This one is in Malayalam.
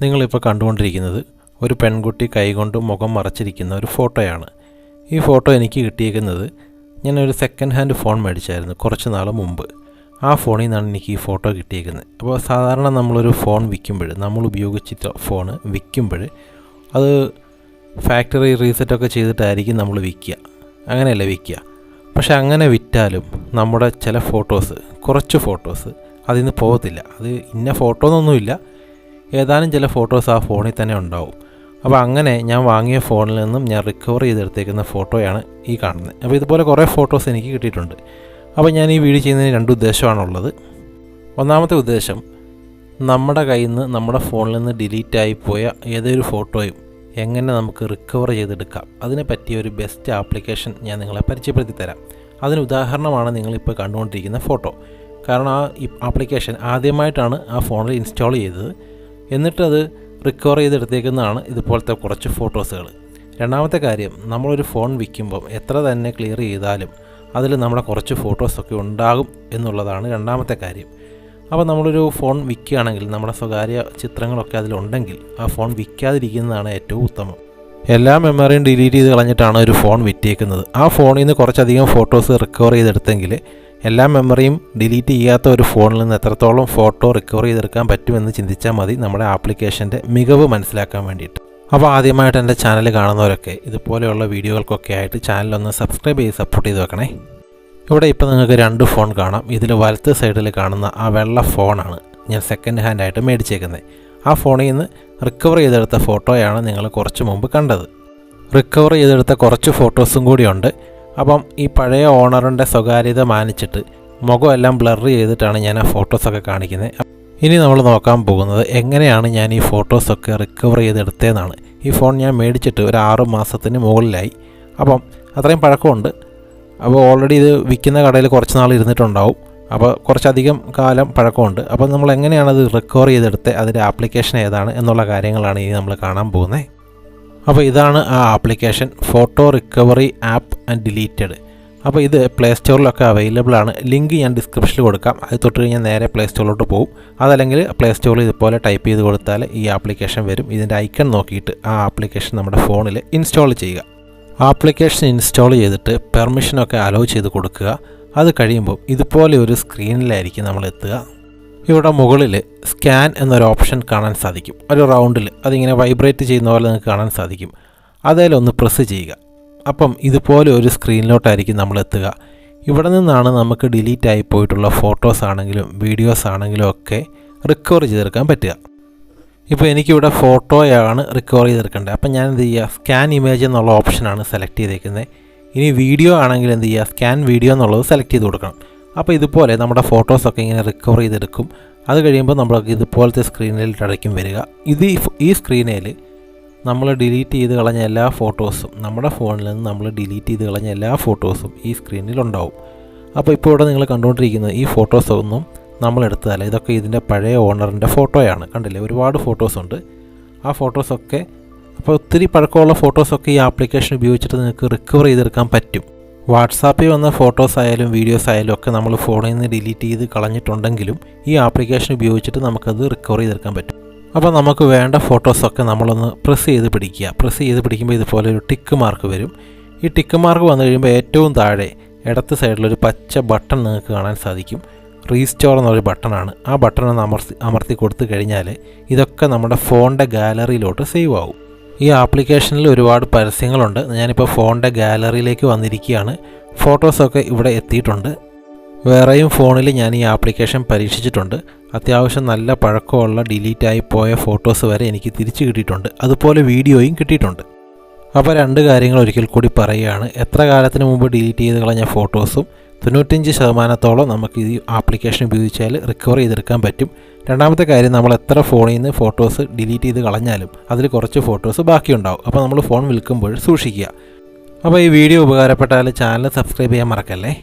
നിങ്ങളിപ്പോൾ കണ്ടുകൊണ്ടിരിക്കുന്നത് ഒരു പെൺകുട്ടി കൈകൊണ്ട് മുഖം മറച്ചിരിക്കുന്ന ഒരു ഫോട്ടോയാണ്. ഈ ഫോട്ടോ എനിക്ക് കിട്ടിയിരിക്കുന്നത് ഞാനൊരു സെക്കൻഡ് ഹാൻഡ് ഫോൺ മേടിച്ചായിരുന്നു കുറച്ച് നാൾ മുമ്പ്. ആ ഫോണിൽ നിന്നാണ് എനിക്ക് ഈ ഫോട്ടോ കിട്ടിയിരിക്കുന്നത്. അപ്പോൾ സാധാരണ നമ്മളൊരു ഫോൺ വിൽക്കുമ്പോൾ, നമ്മൾ ഉപയോഗിച്ചിട്ട് ഫോൺ വിൽക്കുമ്പോൾ അത് ഫാക്ടറി റീസെറ്റൊക്കെ ചെയ്തിട്ടായിരിക്കും നമ്മൾ വിൽക്കുക, അങ്ങനെയല്ല വിൽക്കുക. പക്ഷെ അങ്ങനെ വിറ്റാലും നമ്മുടെ ചില കുറച്ച് ഫോട്ടോസ് അതിൽ നിന്ന് പോകത്തില്ല. അത് ഇന്ന ഫോട്ടോ എന്നൊന്നുമില്ല, ഏതാനും ചില ഫോട്ടോസ് ആ ഫോണിൽ തന്നെ ഉണ്ടാവും. അപ്പോൾ അങ്ങനെ ഞാൻ വാങ്ങിയ ഫോണിൽ നിന്നും ഞാൻ റിക്കവർ ചെയ്തെടുത്തേക്കുന്ന ഫോട്ടോയാണ് ഈ കാണുന്നത്. അപ്പോൾ ഇതുപോലെ കുറേ ഫോട്ടോസ് എനിക്ക് കിട്ടിയിട്ടുണ്ട്. അപ്പോൾ ഞാൻ ഈ വീഡിയോ ചെയ്യുന്നതിന് 2 ഉദ്ദേശമാണുള്ളത്. ഒന്നാമത്തെ ഉദ്ദേശം, നമ്മുടെ കയ്യിൽ നിന്ന് നമ്മുടെ ഫോണിൽ നിന്ന് ഡിലീറ്റായി പോയ ഏതൊരു ഫോട്ടോയും എങ്ങനെ നമുക്ക് റിക്കവർ ചെയ്തെടുക്കാം, അതിനെ പറ്റിയ ഒരു ബെസ്റ്റ് ആപ്ലിക്കേഷൻ ഞാൻ നിങ്ങളെ പരിചയപ്പെടുത്തി തരാം. അതിന് ഉദാഹരണമാണ് നിങ്ങളിപ്പോൾ കണ്ടുകൊണ്ടിരിക്കുന്ന ഫോട്ടോ. കാരണം ആ ആപ്ലിക്കേഷൻ ആദ്യമായിട്ടാണ് ആ ഫോണിൽ ഇൻസ്റ്റാൾ ചെയ്തത്. എന്നിട്ടത് റിക്കവർ ചെയ്തെടുത്തേക്കുന്നതാണ് ഇതുപോലത്തെ കുറച്ച് ഫോട്ടോസുകൾ. രണ്ടാമത്തെ കാര്യം, നമ്മളൊരു ഫോൺ വിൽക്കുമ്പം എത്ര തന്നെ ക്ലിയർ ചെയ്താലും അതിൽ നമ്മുടെ കുറച്ച് ഫോട്ടോസൊക്കെ ഉണ്ടാകും എന്നുള്ളതാണ് രണ്ടാമത്തെ കാര്യം. അപ്പോൾ നമ്മളൊരു ഫോൺ വിൽക്കുകയാണെങ്കിൽ നമ്മുടെ സ്വകാര്യ ചിത്രങ്ങളൊക്കെ അതിലുണ്ടെങ്കിൽ ആ ഫോൺ വിൽക്കാതിരിക്കുന്നതാണ് ഏറ്റവും ഉത്തമം. എല്ലാ മെമ്മറിയും ഡിലീറ്റ് ചെയ്ത് കളഞ്ഞിട്ടാണ് ഒരു ഫോൺ വിറ്റേക്കുന്നത്. ആ ഫോണിൽ നിന്ന് കുറച്ചധികം ഫോട്ടോസ് റിക്കവർ ചെയ്തെടുത്തെങ്കിൽ എല്ലാ മെമ്മറിയും ഡിലീറ്റ് ചെയ്യാത്ത ഒരു ഫോണിൽ നിന്ന് എത്രത്തോളം ഫോട്ടോ റിക്കവർ ചെയ്തെടുക്കാൻ പറ്റുമെന്ന് ചിന്തിച്ചാൽ മതി നമ്മുടെ ആപ്ലിക്കേഷൻ്റെ മികവ് മനസ്സിലാക്കാൻ വേണ്ടിയിട്ട്. അപ്പോൾ ആദ്യമായിട്ട് എൻ്റെ ചാനൽ കാണുന്നവരൊക്കെ ഇതുപോലെയുള്ള വീഡിയോകൾക്കൊക്കെ ആയിട്ട് ചാനലൊന്ന് സബ്സ്ക്രൈബ് ചെയ്ത് സപ്പോർട്ട് ചെയ്ത് വെക്കണേ. ഇവിടെ ഇപ്പോൾ നിങ്ങൾക്ക് 2 ഫോൺ കാണാം. ഇതിൽ വലത്ത് സൈഡിൽ കാണുന്ന ആ വെള്ള ഫോണാണ് ഞാൻ സെക്കൻഡ് ഹാൻഡ് ആയിട്ട് മേടിച്ചേക്കുന്നത്. ആ ഫോണിൽ നിന്ന് റിക്കവർ ചെയ്തെടുത്ത ഫോട്ടോയാണ് നിങ്ങൾ കുറച്ച് മുമ്പ് കണ്ടത്. റിക്കവർ ചെയ്തെടുത്ത കുറച്ച് ഫോട്ടോസും കൂടിയുണ്ട്. അപ്പം ഈ പഴയ ഓണറിൻ്റെ സ്വകാര്യത മാനിച്ചിട്ട് മുഖമെല്ലാം ബ്ലർ ചെയ്തിട്ടാണ് ഞാൻ ആ ഫോട്ടോസൊക്കെ കാണിക്കുന്നത്. ഇനി നമ്മൾ നോക്കാൻ പോകുന്നത് എങ്ങനെയാണ് ഞാൻ ഈ ഫോട്ടോസൊക്കെ റിക്കവർ ചെയ്തെടുത്തതെന്നാണ്. ഈ ഫോൺ ഞാൻ മേടിച്ചിട്ട് ഒരു 6 മാസത്തിന് മുകളിലായി. അപ്പം അത്രയും പഴക്കമുണ്ട്. അപ്പോൾ ഓൾറെഡി ഇത് വിൽക്കുന്ന കടയിൽ കുറച്ച് നാൾ ഇരുന്നിട്ടുണ്ടാവും. അപ്പോൾ കുറച്ചധികം കാലം പഴക്കമുണ്ട്. അപ്പോൾ നമ്മൾ എങ്ങനെയാണത് റിക്കവർ ചെയ്തെടുത്ത് അതിൻ്റെ ആപ്ലിക്കേഷൻ ഏതാണ് എന്നുള്ള കാര്യങ്ങളാണ് ഇനി നമ്മൾ കാണാൻ പോകുന്നത്. അപ്പോൾ ഇതാണ് ആ application, photo recovery app and deleted. അപ്പോൾ ഇത് പ്ലേ സ്റ്റോറിലൊക്കെ അവൈലബിൾ ആണ്. ലിങ്ക് ഞാൻ ഡിസ്ക്രിപ്ഷനിൽ കൊടുക്കാം. അത് തൊട്ട് കഴിഞ്ഞാൽ നേരെ പ്ലേ സ്റ്റോറിലോട്ട് പോകും. അതല്ലെങ്കിൽ പ്ലേ സ്റ്റോറിൽ ഇതുപോലെ ടൈപ്പ് ചെയ്ത് കൊടുത്താൽ ഈ ആപ്ലിക്കേഷൻ വരും. ഇതിൻ്റെ ഐക്കൺ നോക്കിയിട്ട് ആ ആപ്ലിക്കേഷൻ നമ്മുടെ ഫോണിൽ ഇൻസ്റ്റാൾ ചെയ്യുക. ആപ്ലിക്കേഷൻ ഇൻസ്റ്റാൾ ചെയ്തിട്ട് പെർമിഷനൊക്കെ അലോ ചെയ്ത് കൊടുക്കുക. അത് കഴിയുമ്പോൾ ഇതുപോലെ ഒരു സ്ക്രീനിലായിരിക്കും നമ്മൾ എത്തുക. ഇവിടെ മുകളിൽ സ്കാൻ എന്നൊരു ഓപ്ഷൻ കാണാൻ സാധിക്കും. ഒരു റൗണ്ടിൽ അതിങ്ങനെ വൈബ്രേറ്റ് ചെയ്യുന്ന പോലെ നിങ്ങൾക്ക് കാണാൻ സാധിക്കും. അതിലൊന്ന് പ്രസ് ചെയ്യുക. അപ്പം ഇതുപോലെ ഒരു സ്ക്രീനിലോട്ടായിരിക്കും നമ്മൾ എത്തുക. ഇവിടെ നിന്നാണ് നമുക്ക് ഡിലീറ്റ് ആയി പോയിട്ടുള്ള ഫോട്ടോസ് ആണെങ്കിലും വീഡിയോസ് ആണെങ്കിലും ഒക്കെ റിക്കവർ ചെയ്തെടുക്കാൻ പറ്റുക. ഇപ്പോൾ എനിക്കിവിടെ ഫോട്ടോയാണ് റിക്കവർ ചെയ്തെടുക്കേണ്ടത്. അപ്പം ഞാൻ എന്ത് ചെയ്യുക, സ്കാൻ ഇമേജ് എന്നുള്ള ഓപ്ഷനാണ് സെലക്ട് ചെയ്തേക്കുന്നത്. ഇനി വീഡിയോ ആണെങ്കിൽ എന്ത് ചെയ്യുക, സ്കാൻ വീഡിയോ എന്നുള്ളത് സെലക്ട് ചെയ്ത് കൊടുക്കണം. അപ്പോൾ ഇതുപോലെ നമ്മുടെ ഫോട്ടോസൊക്കെ ഇങ്ങനെ റിക്കവർ ചെയ്തെടുക്കും. അത് കഴിയുമ്പോൾ നമ്മൾക്ക് ഇതുപോലത്തെ സ്ക്രീനിലായിരിക്കും വരിക. ഈ സ്ക്രീനിൽ നമ്മൾ ഡിലീറ്റ് ചെയ്ത് കളഞ്ഞ എല്ലാ ഫോട്ടോസും, നമ്മുടെ ഫോണിൽ നിന്ന് നമ്മൾ ഡിലീറ്റ് ചെയ്ത് കളഞ്ഞ എല്ലാ ഫോട്ടോസും ഈ സ്ക്രീനിലുണ്ടാവും. അപ്പോൾ ഇപ്പോൾ ഇവിടെ നിങ്ങൾ കണ്ടുകൊണ്ടിരിക്കുന്നത് ഈ ഫോട്ടോസൊന്നും നമ്മളെടുത്തതല്ല. ഇതൊക്കെ ഇതിൻ്റെ പഴയ ഓണറിൻ്റെ ഫോട്ടോയാണ്. കണ്ടില്ലേ, ഒരുപാട് ഫോട്ടോസുണ്ട്. ആ ഫോട്ടോസൊക്കെ അപ്പോൾ ഒത്തിരി പഴക്കമുള്ള ഫോട്ടോസൊക്കെ ഈ ആപ്ലിക്കേഷൻ ഉപയോഗിച്ചിട്ട് നിങ്ങൾക്ക് റിക്കവർ ചെയ്തെടുക്കാൻ പറ്റും. വാട്സാപ്പിൽ വന്ന ഫോട്ടോസ് ആയാലും വീഡിയോസ് ആയാലും ഒക്കെ നമ്മൾ ഫോണിൽ നിന്ന് ഡിലീറ്റ് ചെയ്ത് കളഞ്ഞിട്ടുണ്ടെങ്കിലും ഈ ആപ്ലിക്കേഷൻ ഉപയോഗിച്ചിട്ട് നമുക്കത് റിക്കവർ ചെയ്തെടുക്കാൻ പറ്റും. അപ്പോൾ നമുക്ക് വേണ്ട ഫോട്ടോസൊക്കെ നമ്മളൊന്ന് പ്രസ് ചെയ്ത് പിടിക്കുക. പ്രസ് ചെയ്ത് പിടിക്കുമ്പോൾ ഇതുപോലെ ഒരു ടിക്ക് മാർക്ക് വരും. ഈ ടിക്ക് മാർക്ക് വന്നു കഴിയുമ്പോൾ ഏറ്റവും താഴെ ഇടത്ത് സൈഡിലൊരു പച്ച ബട്ടൺ നിങ്ങൾക്ക് കാണാൻ സാധിക്കും. റീസ്റ്റോർ എന്നൊരു ബട്ടണാണ്. ആ ബട്ടൺ ഒന്ന് അമർത്തി കൊടുത്തു കഴിഞ്ഞാൽ ഇതൊക്കെ നമ്മുടെ ഫോണിൻ്റെ ഗാലറിയിലോട്ട് സേവ് ആവും. ഈ ആപ്ലിക്കേഷനിൽ ഒരുപാട് പരസ്യങ്ങളുണ്ട്. ഞാനിപ്പോൾ ഫോണിൻ്റെ ഗാലറിയിലേക്ക് വന്നിരിക്കുകയാണ്. ഫോട്ടോസൊക്കെ ഇവിടെ എത്തിയിട്ടുണ്ട്. വേറെയും ഫോണിൽ ഞാൻ ഈ ആപ്ലിക്കേഷൻ പരീക്ഷിച്ചിട്ടുണ്ട്. അത്യാവശ്യം നല്ല പഴക്കമുള്ള ഡിലീറ്റായി പോയ ഫോട്ടോസ് വരെ എനിക്ക് തിരിച്ചു കിട്ടിയിട്ടുണ്ട്. അതുപോലെ വീഡിയോയും കിട്ടിയിട്ടുണ്ട്. അപ്പോൾ 2 കാര്യങ്ങൾ ഒരിക്കൽ കൂടി പറയുകയാണ്. എത്ര കാലത്തിന് മുമ്പ് ഡിലീറ്റ് ചെയ്ത് കളഞ്ഞ ഫോട്ടോസും 95% നമുക്ക് ഈ ആപ്ലിക്കേഷൻ ഉപയോഗിച്ചാൽ റിക്കവർ ചെയ്തെടുക്കാൻ പറ്റും. രണ്ടാമത്തെ കാര്യം, നമ്മൾ എത്ര ഫോണിൽ നിന്ന് ഫോട്ടോസ് ഡിലീറ്റ് ചെയ്ത് കളഞ്ഞാലും അതിൽ കുറച്ച് ഫോട്ടോസ് ബാക്കിയുണ്ടാവും. അപ്പോൾ നമ്മൾ ഫോൺ വിൽക്കുമ്പോൾ സൂക്ഷിക്കുക. അപ്പോൾ ഈ വീഡിയോ ഉപകാരപ്പെട്ടാൽ ചാനൽ സബ്സ്ക്രൈബ് ചെയ്യാൻ മറക്കല്ലേ.